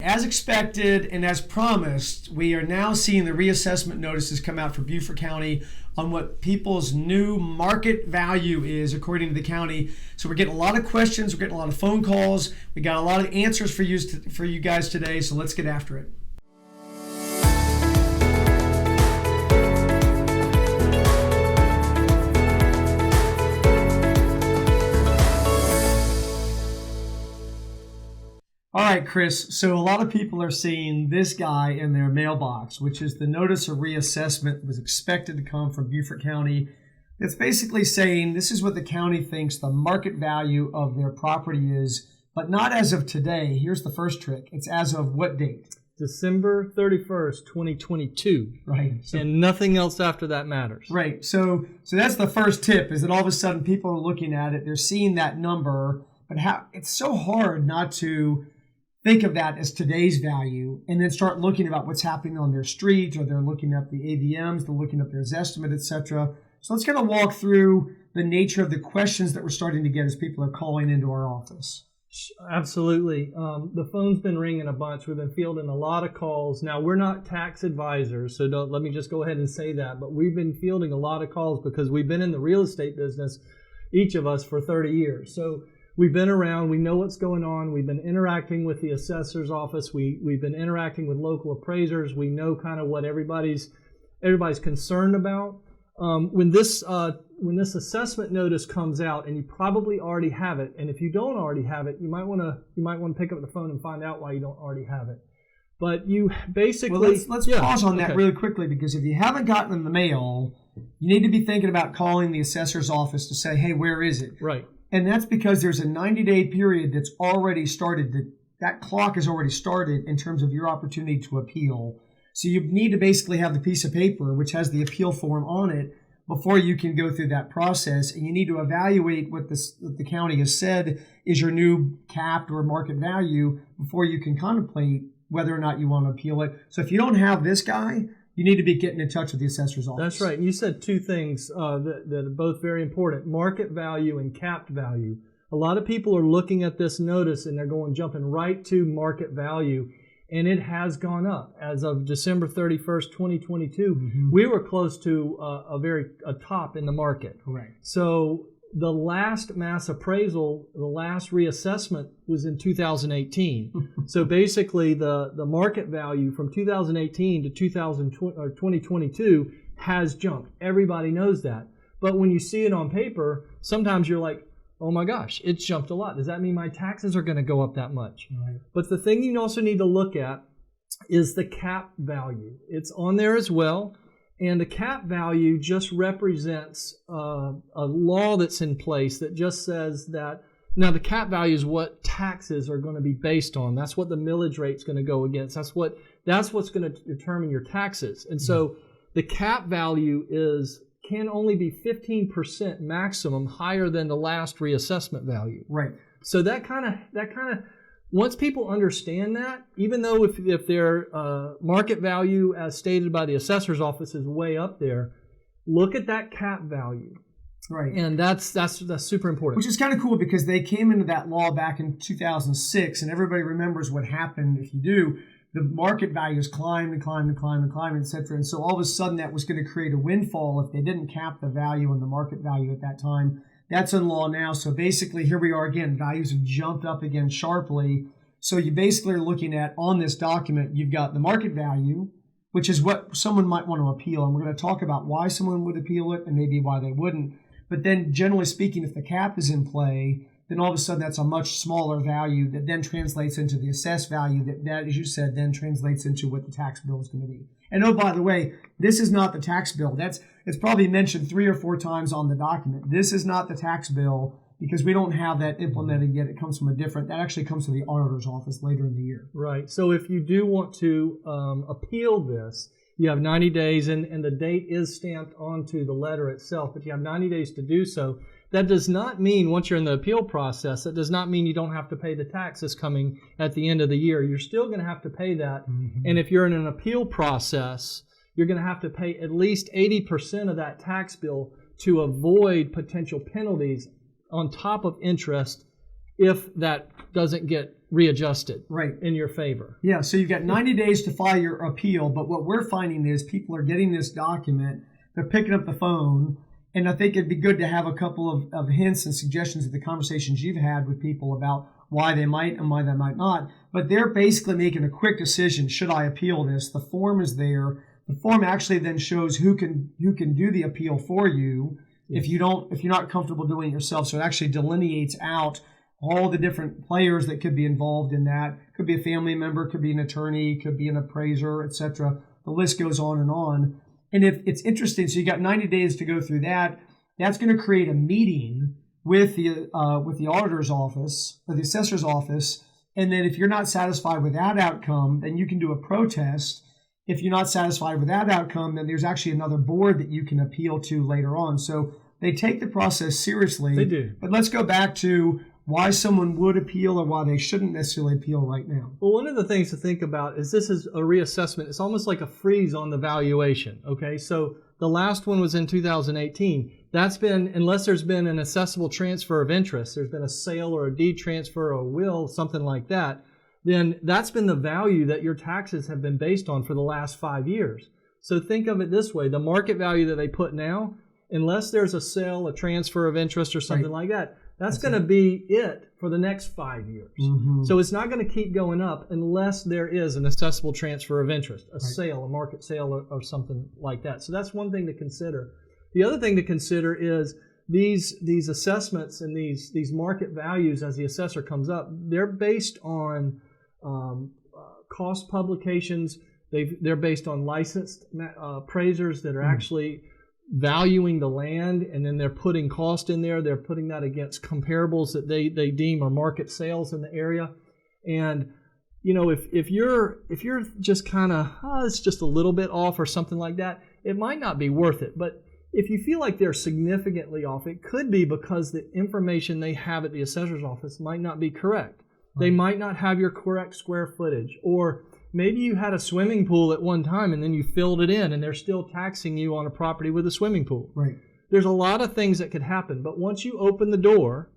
As expected and as promised, we are now seeing the reassessment notices come out for Beaufort County on what people's new market value is according to the county. So we're getting a lot of questions, we're getting a lot of phone calls, we got a lot of answers for you guys today, so let's get after it. All right, Chris, so a lot of people are seeing this guy in their mailbox, which is the notice of reassessment was expected to come from Beaufort County. It's basically saying this is what the county thinks the market value of their property is, but not as of today. Here's the first trick. It's as of what date? December 31st, 2022. Right. So, and nothing else after that matters. Right. So that's the first tip, is that all of a sudden people are looking at it, they're seeing that number, but it's so hard not to think of that as today's value and then start looking about what's happening on their street, or they're looking up the AVMs, they're looking up their estimate, etc. So let's kind of walk through the nature of the questions that we're starting to get as people are calling into our office. Absolutely. The phone's been ringing a bunch. We've been fielding a lot of calls. Now, we're not tax advisors, so let me just go ahead and say that. But we've been fielding a lot of calls because we've been in the real estate business, each of us, for 30 years. So we've been around. We know what's going on. We've been interacting with the assessor's office. We've been interacting with local appraisers. We know kind of what everybody's concerned about. When this assessment notice comes out, and you probably already have it, and if you don't already have it, you might want to pick up the phone and find out why you don't already have it. But you basically let's pause on that really quickly, because if you haven't gotten in the mail, you need to be thinking about calling the assessor's office to say, hey, where is it? Right. And that's because there's a 90-day period that's already started. That clock has already started in terms of your opportunity to appeal. So you need to basically have the piece of paper which has the appeal form on it before you can go through that process. And you need to evaluate what the county has said is your new capped or market value before you can contemplate whether or not you want to appeal it. So if you don't have this guy, you need to be getting in touch with the assessor's office. That's right. And you said two things that are both very important: market value and capped value. A lot of people are looking at this notice and they're jumping right to market value, and it has gone up. As of December 31st, 2022, we were close to a top in the market. Correct. So the last mass appraisal, the last reassessment was in 2018. So basically the market value from 2018 to 2022 has jumped. Everybody knows that. But when you see it on paper, sometimes you're like, oh my gosh, it's jumped a lot. Does that mean my taxes are going to go up that much? Right. But the thing you also need to look at is the cap value. It's on there as well. And the cap value just represents a law that's in place that just says that, now the cap value is what taxes are going to be based on. That's what the millage rate's going to go against. That's what's going to determine your taxes. And so the cap value can only be 15% maximum higher than the last reassessment value. Right. So that kind of once people understand that, even though if their market value as stated by the assessor's office is way up there, look at that cap value. Right. And that's super important. Which is kind of cool, because they came into that law back in 2006, and everybody remembers what happened. If you do, the market values climbed and climbed and climbed and climbed, et cetera. And so all of a sudden that was going to create a windfall if they didn't cap the value and the market value at that time. That's in law now. So basically here we are again. Values have jumped up again sharply. So you basically are looking at, on this document, you've got the market value, which is what someone might want to appeal. And we're going to talk about why someone would appeal it and maybe why they wouldn't. But then generally speaking, if the cap is in play, then all of a sudden that's a much smaller value that then translates into the assessed value that, as you said, then translates into what the tax bill is going to be. And oh, by the way, this is not the tax bill. It's probably mentioned 3 or 4 times on the document. This is not the tax bill, because we don't have that implemented yet. It comes from that actually comes from the auditor's office later in the year. Right. So if you do want to appeal this, you have 90 days, and the date is stamped onto the letter itself, but you have 90 days to do so. That does not mean, once you're in the appeal process, that does not mean you don't have to pay the taxes coming at the end of the year. You're still going to have to pay that. And if you're in an appeal process, you're going to have to pay at least 80% of that tax bill to avoid potential penalties on top of interest if that doesn't get readjusted Right. in your favor. Yeah, so you've got 90 days to file your appeal, but what we're finding is people are getting this document, they're picking up the phone, and I think it'd be good to have a couple of hints and suggestions of the conversations you've had with people about why they might and why they might not. But they're basically making a quick decision, should I appeal this? The form is there. The form actually then shows who can do the appeal for you if you're not comfortable doing it yourself. So it actually delineates out all the different players that could be involved in that. Could be a family member, could be an attorney, could be an appraiser, etc. The list goes on and on. And if it's interesting, so you got 90 days to go through that. That's going to create a meeting with the auditor's office or the assessor's office. And then if you're not satisfied with that outcome, then you can do a protest. If you're not satisfied with that outcome, then there's actually another board that you can appeal to later on. So they take the process seriously. They do. But let's go back to why someone would appeal or why they shouldn't necessarily appeal right now. Well, one of the things to think about is this is a reassessment. It's almost like a freeze on the valuation. Okay, so the last one was in 2018. That's been, unless there's been an assessable transfer of interest, there's been a sale or a deed transfer or a will, something like that, then that's been the value that your taxes have been based on for the last 5 years. So think of it this way. The market value that they put now, unless there's a sale, a transfer of interest or something like that, that's going to be it for the next 5 years. Mm-hmm. So it's not going to keep going up unless there is an assessable transfer of interest, a sale, a market sale or something like that. So that's one thing to consider. The other thing to consider is these assessments and these market values as the assessor comes up, they're based on cost publications. They're based on licensed appraisers that are actually valuing the land, and then they're putting cost in there. They're putting that against comparables that they deem are market sales in the area. And you know, if you're just kind of it's just a little bit off or something like that, it might not be worth it. But if you feel like they're significantly off, it could be because the information they have at the assessor's office might not be correct. Right. They might not have your correct square footage, or maybe you had a swimming pool at one time and then you filled it in and they're still taxing you on a property with a swimming pool. Right. There's a lot of things that could happen, but once you open the door,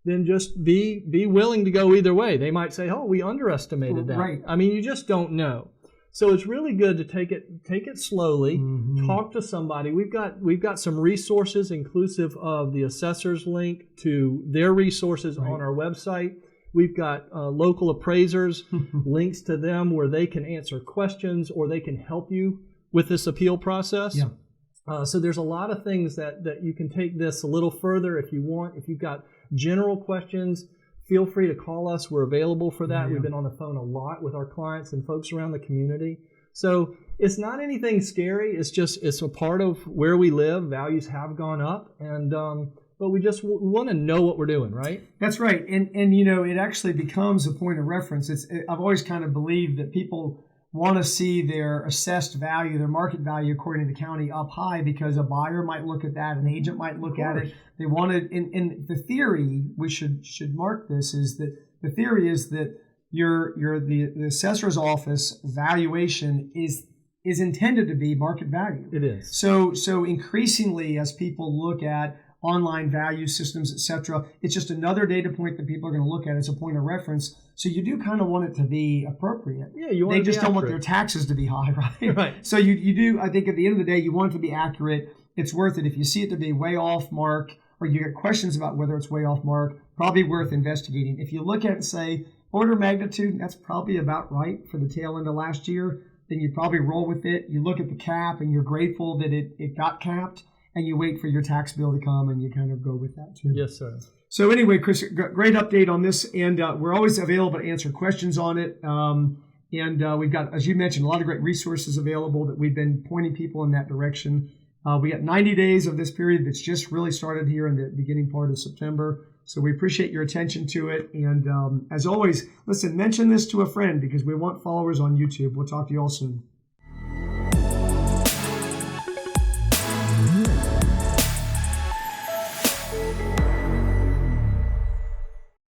then just be willing to go either way. They might say, "Oh, we underestimated that." Right. I mean, you just don't know. So it's really good to take it slowly. Mm-hmm. Talk to somebody. We've got some resources inclusive of the assessor's link to their resources on our website. We've got local appraisers, links to them where they can answer questions or they can help you with this appeal process. Yeah. So there's a lot of things that you can take this a little further if you want. If you've got general questions, feel free to call us. We're available for that. Yeah. We've been on the phone a lot with our clients and folks around the community. So it's not anything scary. It's a part of where we live. Values have gone up, and but we just want to know what we're doing, right? That's right. And you know, it actually becomes a point of reference. I've always kind of believed that people want to see their assessed value, their market value according to the county up high, because a buyer might look at that, an agent might look at it. They want to, in the theory, we should mark this, is that the theory is that the assessor's office valuation is intended to be market value. It is. So increasingly, as people look at online value systems, etc., it's just another data point that people are going to look at as a point of reference. So you do kind of want it to be appropriate. Yeah, you want they just don't want their taxes to be high, right? Right. So you do, I think at the end of the day, you want it to be accurate. It's worth it. If you see it to be way off mark, or you get questions about whether it's way off mark, probably worth investigating. If you look at it and say, order of magnitude, that's probably about right for the tail end of last year, then you probably roll with it. You look at the cap and you're grateful that it got capped, and you wait for your tax bill to come and you kind of go with that too. Yes, sir. So anyway, Chris, great update on this, and we're always available to answer questions on it. And we've got, as you mentioned, a lot of great resources available that we've been pointing people in that direction. We got 90 days of this period that's just really started here in the beginning part of September. So we appreciate your attention to it. And as always, listen, mention this to a friend because we want followers on YouTube. We'll talk to you all soon.